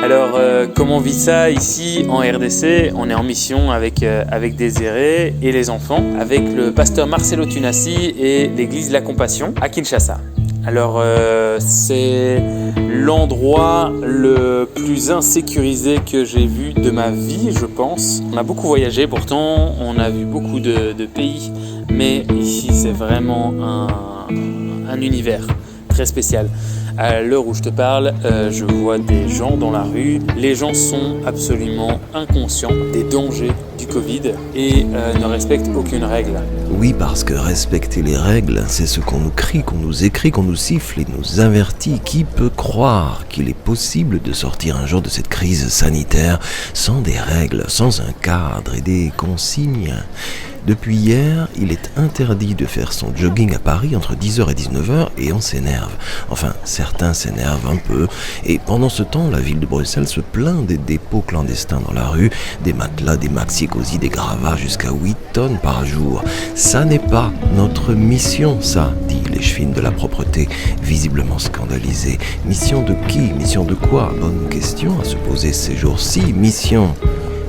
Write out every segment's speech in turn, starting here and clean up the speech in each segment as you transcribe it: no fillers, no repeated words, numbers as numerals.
Alors, comment on vit ça ici en RDC? On est en mission avec Désiré et les enfants, avec le pasteur Marcelo Tunassi et l'église La Compassion à Kinshasa. Alors, c'est l'endroit le plus insécurisé que j'ai vu de ma vie, je pense. On a beaucoup voyagé, pourtant, on a vu beaucoup de pays, mais ici, c'est vraiment un univers très spécial. À l'heure où je te parle, je vois des gens dans la rue. Les gens sont absolument inconscients des dangers du Covid et ne respectent aucune règle. Oui, parce que respecter les règles, c'est ce qu'on nous crie, qu'on nous écrit, qu'on nous siffle et nous avertit. Qui peut croire qu'il est possible de sortir un jour de cette crise sanitaire sans des règles, sans un cadre et des consignes ? Depuis hier, il est interdit de faire son jogging à Paris entre 10h et 19h et on s'énerve. Enfin, certains s'énervent un peu. Et pendant ce temps, la ville de Bruxelles se plaint des dépôts clandestins dans la rue, des matelas, des maxi-cosy, des gravats jusqu'à 8 tonnes par jour. Ça n'est pas notre mission, ça, dit l'échevine de la propreté, visiblement scandalisée. Mission de qui? Mission de quoi? Bonne question à se poser ces jours-ci. Mission.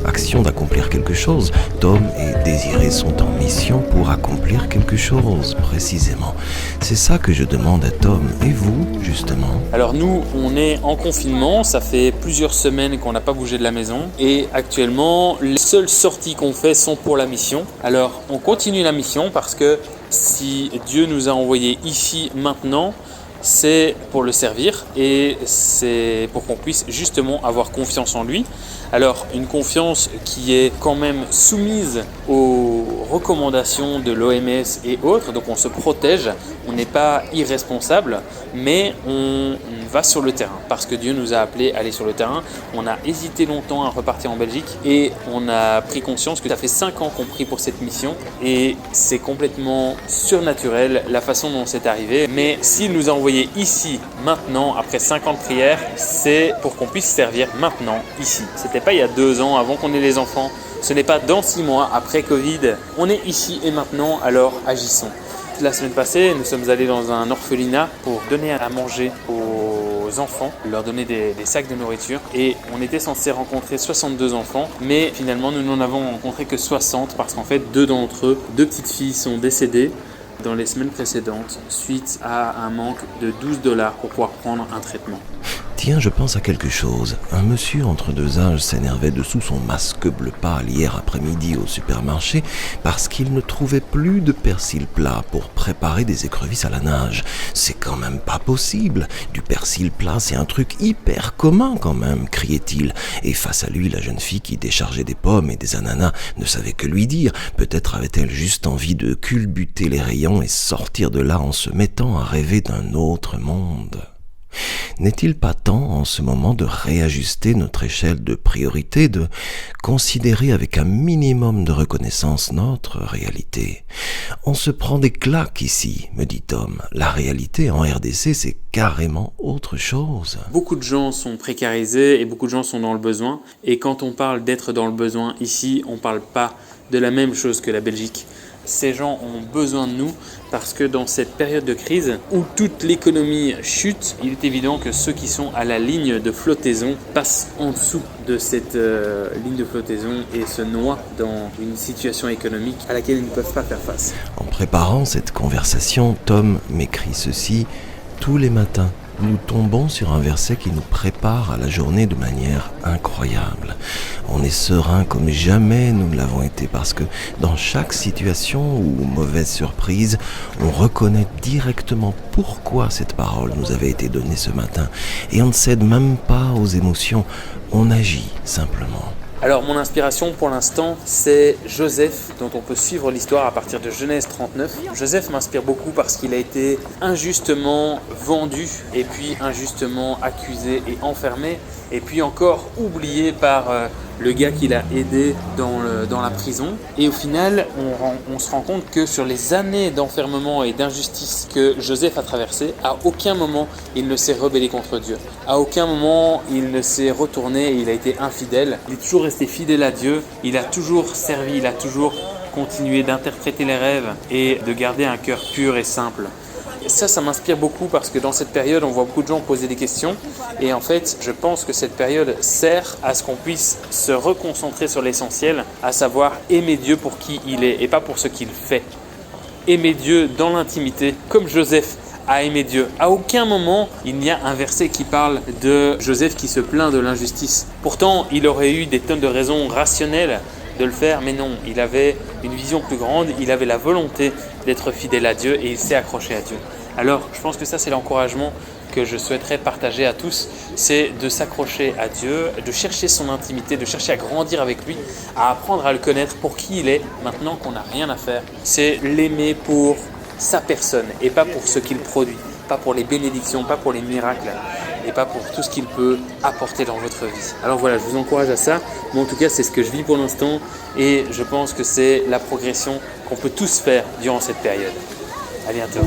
Action d'accomplir quelque chose. Tom et Désiré sont en mission pour accomplir quelque chose, précisément. C'est ça que je demande à Tom. Et vous, justement? Alors nous, on est en confinement, ça fait plusieurs semaines qu'on n'a pas bougé de la maison et actuellement, les seules sorties qu'on fait sont pour la mission. Alors, on continue la mission parce que si Dieu nous a envoyés ici maintenant, c'est pour le servir et c'est pour qu'on puisse justement avoir confiance en lui. Alors, une confiance qui est quand même soumise aux recommandations de l'OMS et autres, donc on se protège, on n'est pas irresponsable, mais on va sur le terrain parce que Dieu nous a appelés à aller sur le terrain. On a hésité longtemps à repartir en Belgique et on a pris conscience que ça fait 5 ans qu'on prie pour cette mission et c'est complètement surnaturel la façon dont c'est arrivé. Mais s'il nous a envoyés ici, maintenant, après 5 ans de prière, c'est pour qu'on puisse servir maintenant, ici. C'était pas il y a 2 ans, avant qu'on ait les enfants. Ce n'est pas dans 6 mois, après Covid. On est ici et maintenant, alors agissons. La semaine passée, nous sommes allés dans un orphelinat pour donner à manger aux enfants, leur donner des sacs de nourriture. Et on était censé rencontrer 62 enfants, mais finalement nous n'en avons rencontré que 60 parce qu'en fait 2 d'entre eux, 2 petites filles sont décédées dans les semaines précédentes suite à un manque de $12 pour pouvoir prendre un traitement. Tiens, je pense à quelque chose. Un monsieur entre 2 âges s'énervait dessous son masque bleu pâle hier après-midi au supermarché parce qu'il ne trouvait plus de persil plat pour préparer des écrevisses à la nage. C'est quand même pas possible. Du persil plat, c'est un truc hyper commun quand même, criait-il. Et face à lui, la jeune fille qui déchargeait des pommes et des ananas ne savait que lui dire. Peut-être avait-elle juste envie de culbuter les rayons et sortir de là en se mettant à rêver d'un autre monde. N'est-il pas temps en ce moment de réajuster notre échelle de priorité, de considérer avec un minimum de reconnaissance notre réalité? On se prend des claques ici, me dit Tom. La réalité en RDC, c'est carrément autre chose. Beaucoup de gens sont précarisés et beaucoup de gens sont dans le besoin. Et quand on parle d'être dans le besoin ici, on ne parle pas de la même chose que la Belgique. Ces gens ont besoin de nous parce que dans cette période de crise où toute l'économie chute, il est évident que ceux qui sont à la ligne de flottaison passent en dessous de cette ligne de flottaison et se noient dans une situation économique à laquelle ils ne peuvent pas faire face. En préparant cette conversation, Tom m'écrit ceci: tous les matins, nous tombons sur un verset qui nous prépare à la journée de manière incroyable. On est serein comme jamais nous ne l'avons été parce que dans chaque situation ou mauvaise surprise, on reconnaît directement pourquoi cette parole nous avait été donnée ce matin. Et on ne cède même pas aux émotions, on agit simplement. Alors mon inspiration pour l'instant, c'est Joseph, dont on peut suivre l'histoire à partir de Genèse 39. Joseph m'inspire beaucoup parce qu'il a été injustement vendu et puis injustement accusé et enfermé et puis encore oublié par le gars qui l'a aidé dans la prison. Et au final, on se rend compte que sur les années d'enfermement et d'injustice que Joseph a traversé, à aucun moment il ne s'est rebellé contre Dieu. À aucun moment il ne s'est retourné et il a été infidèle. Il est toujours resté fidèle à Dieu. Il a toujours servi, il a toujours continué d'interpréter les rêves et de garder un cœur pur et simple. ça m'inspire beaucoup parce que dans cette période, on voit beaucoup de gens poser des questions. Et en fait, je pense que cette période sert à ce qu'on puisse se reconcentrer sur l'essentiel, à savoir aimer Dieu pour qui il est et pas pour ce qu'il fait. Aimer Dieu dans l'intimité, comme Joseph a aimé Dieu. À aucun moment, il n'y a un verset qui parle de Joseph qui se plaint de l'injustice. Pourtant, il aurait eu des tonnes de raisons rationnelles de le faire, mais non, il avait une vision plus grande, il avait la volonté d'être fidèle à Dieu et il s'est accroché à Dieu. Alors, je pense que ça, c'est l'encouragement que je souhaiterais partager à tous, c'est de s'accrocher à Dieu, de chercher son intimité, de chercher à grandir avec lui, à apprendre à le connaître pour qui il est, maintenant qu'on n'a rien à faire. C'est l'aimer pour sa personne et pas pour ce qu'il produit, pas pour les bénédictions, pas pour les miracles et pas pour tout ce qu'il peut apporter dans votre vie. Alors voilà, je vous encourage à ça. Moi en tout cas, c'est ce que je vis pour l'instant et je pense que c'est la progression qu'on peut tous faire durant cette période. À bientôt.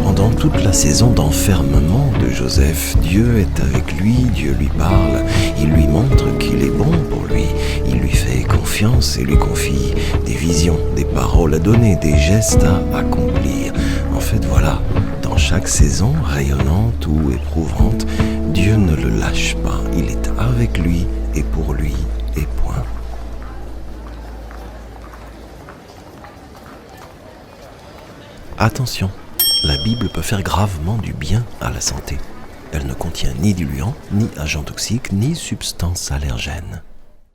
Pendant toute la saison d'enfermement de Joseph, Dieu est avec lui, Dieu lui parle, il lui montre qu'il est bon pour lui, il lui fait confiance et lui confie des visions, des paroles à donner, des gestes à accomplir. En fait, voilà, dans chaque saison, rayonnante ou éprouvante, Dieu ne le lâche pas, il est avec lui et pour lui et point. Attention, la Bible peut faire gravement du bien à la santé. Elle ne contient ni diluants, ni agents toxiques, ni substances allergènes.